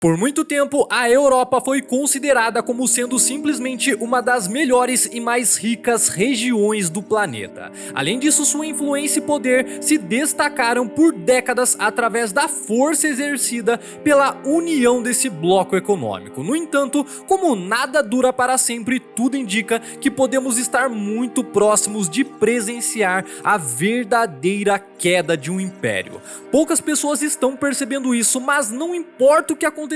Por muito tempo, a Europa foi considerada como sendo simplesmente uma das melhores e mais ricas regiões do planeta. Além disso, sua influência e poder se destacaram por décadas através da força exercida pela união desse bloco econômico. No entanto, como nada dura para sempre, tudo indica que podemos estar muito próximos de presenciar a verdadeira queda de um império. Poucas pessoas estão percebendo isso, mas não importa o que acontecer,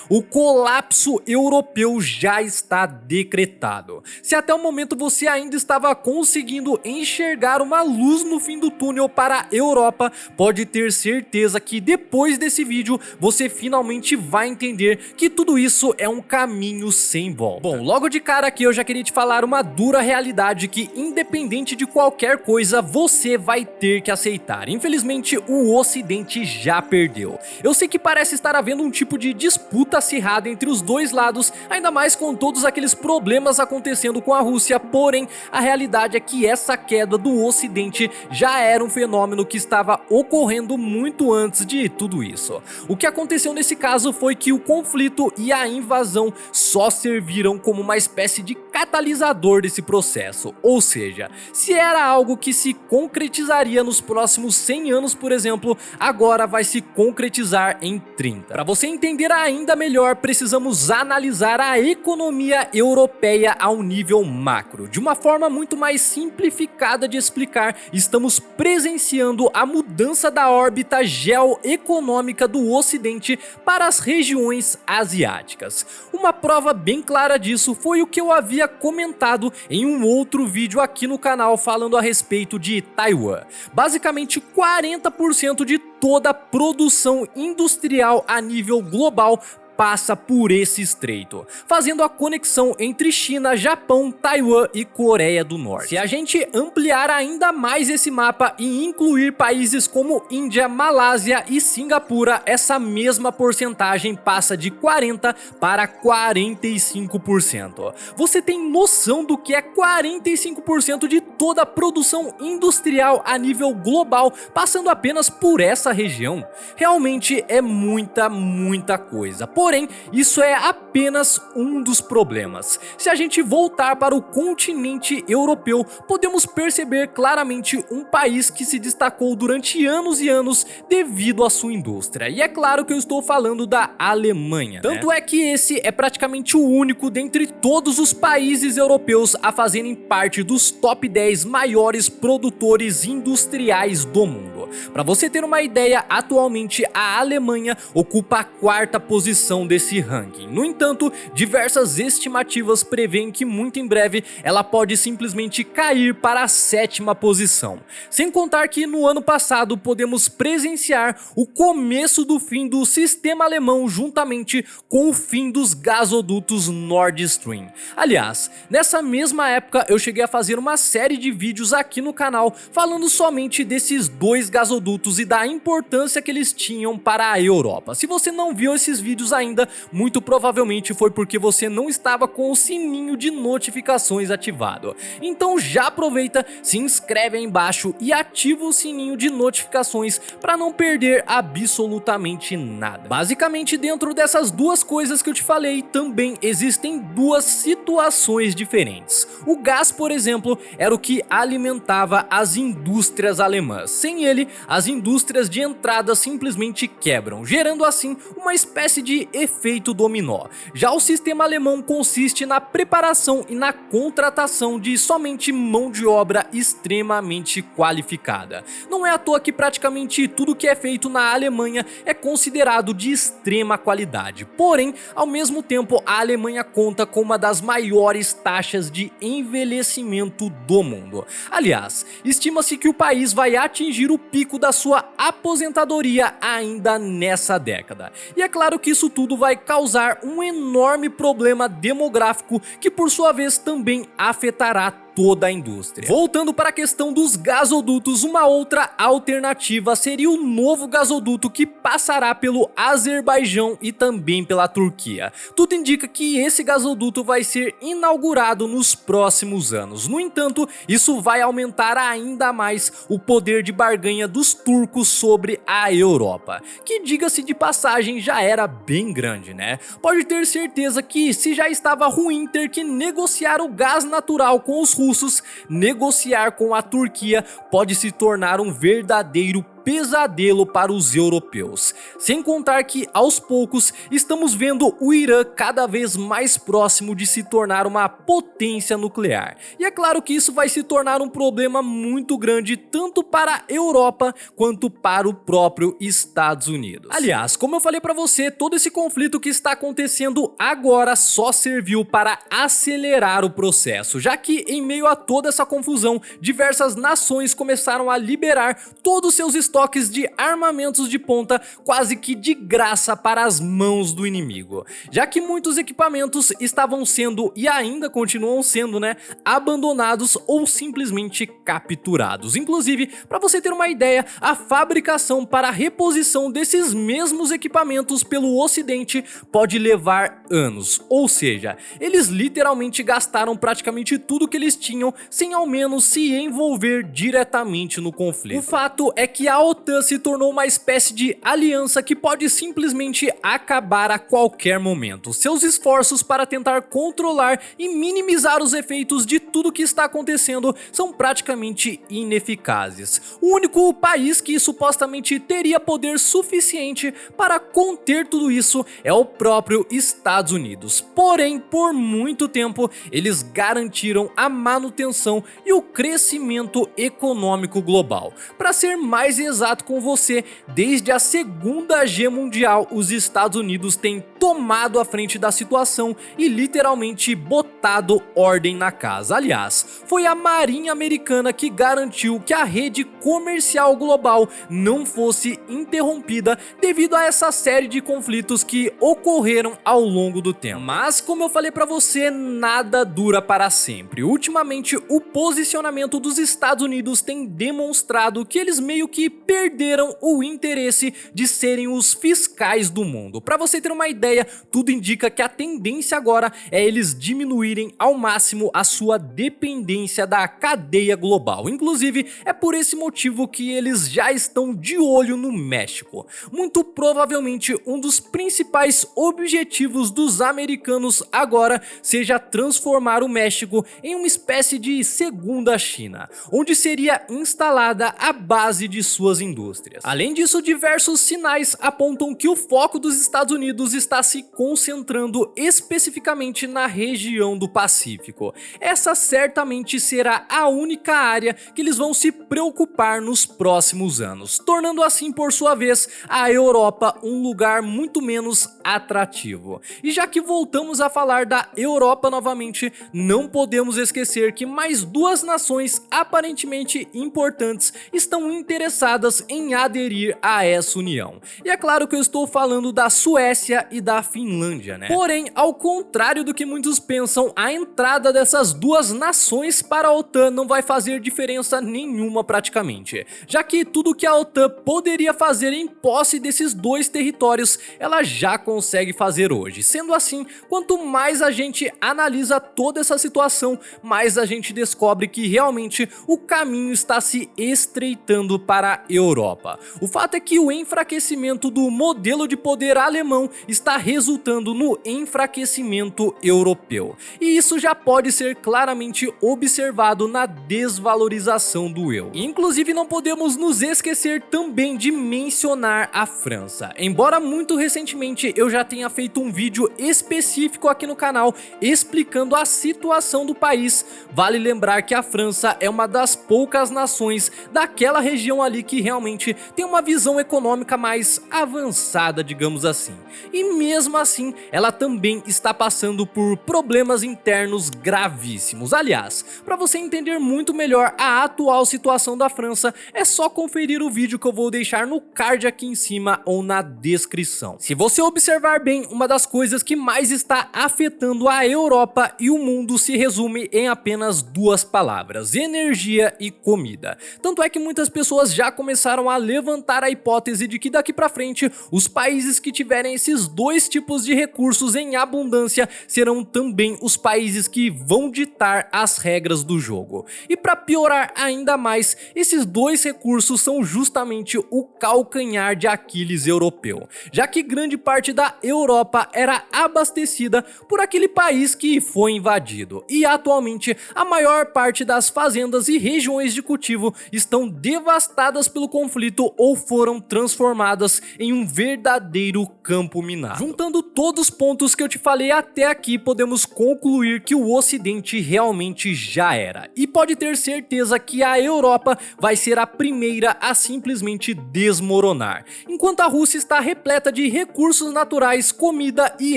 o colapso europeu já está decretado. Se até o momento você ainda estava conseguindo enxergar uma luz no fim do túnel para a Europa, pode ter certeza que depois desse vídeo você finalmente vai entender que tudo isso é um caminho sem volta. Bom, logo de cara aqui eu já queria te falar uma dura realidade que, independente de qualquer coisa, você vai ter que aceitar. Infelizmente, o Ocidente já perdeu. Eu sei que parece estar havendo um tipo de disputa acirrada entre os dois lados, ainda mais com todos aqueles problemas acontecendo com a Rússia, porém a realidade é que essa queda do Ocidente já era um fenômeno que estava ocorrendo muito antes de tudo isso. O que aconteceu nesse caso foi que o conflito e a invasão só serviram como uma espécie de catalisador desse processo, ou seja, se era algo que se concretizaria nos próximos 100 anos, por exemplo, agora vai se concretizar em 30. Para você entender ainda melhor, precisamos analisar a economia europeia ao nível macro. De uma forma muito mais simplificada de explicar, estamos presenciando a mudança da órbita geoeconômica do Ocidente para as regiões asiáticas. Uma prova bem clara disso foi o que eu havia comentado em um outro vídeo aqui no canal falando a respeito de Taiwan. Basicamente 40% de toda a produção industrial a nível global passa por esse estreito, fazendo a conexão entre China, Japão, Taiwan e Coreia do Norte. Se a gente ampliar ainda mais esse mapa e incluir países como Índia, Malásia e Singapura, essa mesma porcentagem passa de 40% para 45%. Você tem noção do que é 45% de toda a produção industrial a nível global passando apenas por essa região? Realmente é muita coisa. Porém, isso é apenas um dos problemas. Se a gente voltar para o continente europeu, podemos perceber claramente um país que se destacou durante anos e anos devido à sua indústria. E é claro que eu estou falando da Alemanha, né? Tanto é que esse é praticamente o único dentre todos os países europeus a fazerem parte dos top 10 maiores produtores industriais do mundo. Para você ter uma ideia, atualmente a Alemanha ocupa a 4ª posição desse ranking. No entanto, diversas estimativas prevêem que muito em breve ela pode simplesmente cair para a 7ª posição. Sem contar que no ano passado podemos presenciar o começo do fim do sistema alemão juntamente com o fim dos gasodutos Nord Stream. Aliás, nessa mesma época eu cheguei a fazer uma série de vídeos aqui no canal falando somente desses dois gasodutos e da importância que eles tinham para a Europa. Se você não viu esses vídeos ainda, muito provavelmente foi porque você não estava com o sininho de notificações ativado. Então já aproveita, se inscreve aí embaixo e ativa o sininho de notificações para não perder absolutamente nada. Basicamente, dentro dessas duas coisas que eu te falei, também existem duas situações diferentes. O gás, por exemplo, era o que alimentava as indústrias alemãs. Sem ele, as indústrias de entrada simplesmente quebram, gerando assim uma espécie de efeito dominó. Já o sistema alemão consiste na preparação e na contratação de somente mão de obra extremamente qualificada. Não é à toa que praticamente tudo que é feito na Alemanha é considerado de extrema qualidade. Porém, ao mesmo tempo, a Alemanha conta com uma das maiores taxas de envelhecimento do mundo. Aliás, estima-se que o país vai atingir o pico da sua aposentadoria ainda nessa década. E é claro que isso tudo vai causar um enorme problema demográfico que por sua vez também afetará toda a indústria. Voltando para a questão dos gasodutos, uma outra alternativa seria o novo gasoduto que passará pelo Azerbaijão e também pela Turquia. Tudo indica que esse gasoduto vai ser inaugurado nos próximos anos. No entanto, isso vai aumentar ainda mais o poder de barganha dos turcos sobre a Europa, que, diga-se de passagem, já era bem grande, né? Pode ter certeza que, se já estava ruim ter que negociar o gás natural com os russos, negociar com a Turquia pode se tornar um verdadeiro pesadelo para os europeus. Sem contar que, aos poucos, estamos vendo o Irã cada vez mais próximo de se tornar uma potência nuclear. E é claro que isso vai se tornar um problema muito grande tanto para a Europa quanto para o próprio Estados Unidos. Aliás, como eu falei para você, todo esse conflito que está acontecendo agora só serviu para acelerar o processo, já que, em meio a toda essa confusão, diversas nações começaram a liberar todos os seus estoques de armamentos de ponta quase que de graça para as mãos do inimigo, já que muitos equipamentos estavam sendo e ainda continuam sendo, né, abandonados ou simplesmente capturados. Inclusive, para você ter uma ideia, a fabricação para a reposição desses mesmos equipamentos pelo Ocidente pode levar anos, ou seja, eles literalmente gastaram praticamente tudo que eles tinham sem ao menos se envolver diretamente no conflito. O fato é que a OTAN se tornou uma espécie de aliança que pode simplesmente acabar a qualquer momento. Seus esforços para tentar controlar e minimizar os efeitos de tudo que está acontecendo são praticamente ineficazes. O único país que supostamente teria poder suficiente para conter tudo isso é o próprio Estados Unidos. Porém, por muito tempo, eles garantiram a manutenção e o crescimento econômico global. Para ser mais exato com você, desde a Segunda Guerra Mundial, os Estados Unidos têm tomado a frente da situação e literalmente botado ordem na casa. Aliás, foi a Marinha Americana que garantiu que a rede comercial global não fosse interrompida devido a essa série de conflitos que ocorreram ao longo do tempo. Mas, como eu falei para você, nada dura para sempre. Ultimamente, o posicionamento dos Estados Unidos tem demonstrado que eles meio que perderam o interesse de serem os fiscais do mundo. Para você ter uma ideia, tudo indica que a tendência agora é eles diminuírem ao máximo a sua dependência da cadeia global. Inclusive, é por esse motivo que eles já estão de olho no México. Muito provavelmente um dos principais objetivos dos americanos agora seja transformar o México em uma espécie de segunda China, onde seria instalada a base de suas indústrias. Além disso, diversos sinais apontam que o foco dos Estados Unidos está se concentrando especificamente na região do Pacífico. Essa certamente será a única área que eles vão se preocupar nos próximos anos, tornando assim, por sua vez, a Europa um lugar muito menos atrativo. E já que voltamos a falar da Europa novamente, não podemos esquecer que mais duas nações aparentemente importantes estão interessadas em aderir a essa união. E é claro que eu estou falando da Suécia e da Finlândia, né? Porém, ao contrário do que muitos pensam, a entrada dessas duas nações para a OTAN não vai fazer diferença nenhuma praticamente, já que tudo que a OTAN poderia fazer em posse desses dois territórios, ela já consegue fazer hoje. Sendo assim, quanto mais a gente analisa toda essa situação, mais a gente descobre que realmente o caminho está se estreitando para a Europa. O fato é que o enfraquecimento do modelo de poder alemão está resultando no enfraquecimento europeu. E isso já pode ser claramente observado na desvalorização do euro. Inclusive, não podemos nos esquecer também de mencionar a França. Embora muito recentemente eu já tenha feito um vídeo específico aqui no canal explicando a situação do país, vale lembrar que a França é uma das poucas nações daquela região ali que realmente tem uma visão econômica mais avançada, digamos assim. E mesmo assim, ela também está passando por problemas internos gravíssimos. Aliás, para você entender muito melhor a atual situação da França, é só conferir o vídeo que eu vou deixar no card aqui em cima ou na descrição. Se você observar bem, uma das coisas coisas que mais está afetando a Europa e o mundo se resume em apenas duas palavras: energia e comida. Tanto é que muitas pessoas já começaram a levantar a hipótese de que daqui pra frente os países que tiverem esses dois tipos de recursos em abundância serão também os países que vão ditar as regras do jogo. E para piorar ainda mais, esses dois recursos são justamente o calcanhar de Aquiles europeu, já que grande parte da Europa era abastecida por aquele país que foi invadido, e atualmente a maior parte das fazendas e regiões de cultivo estão devastadas pelo conflito ou foram transformadas em um verdadeiro campo minado. Juntando todos os pontos que eu te falei até aqui, podemos concluir que o Ocidente realmente já era, e pode ter certeza que a Europa vai ser a primeira a simplesmente desmoronar. Enquanto a Rússia está repleta de recursos naturais, comida e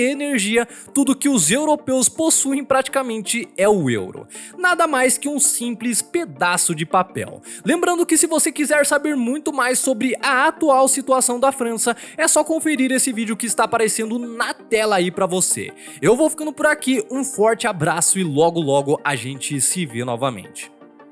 energia, tudo que os europeus possuem praticamente é o euro. Nada mais que um simples pedaço de papel. Lembrando que se você quiser saber muito mais sobre a atual situação da França, é só conferir esse vídeo que está aparecendo na tela aí pra você. Eu vou ficando por aqui, um forte abraço e logo logo a gente se vê novamente.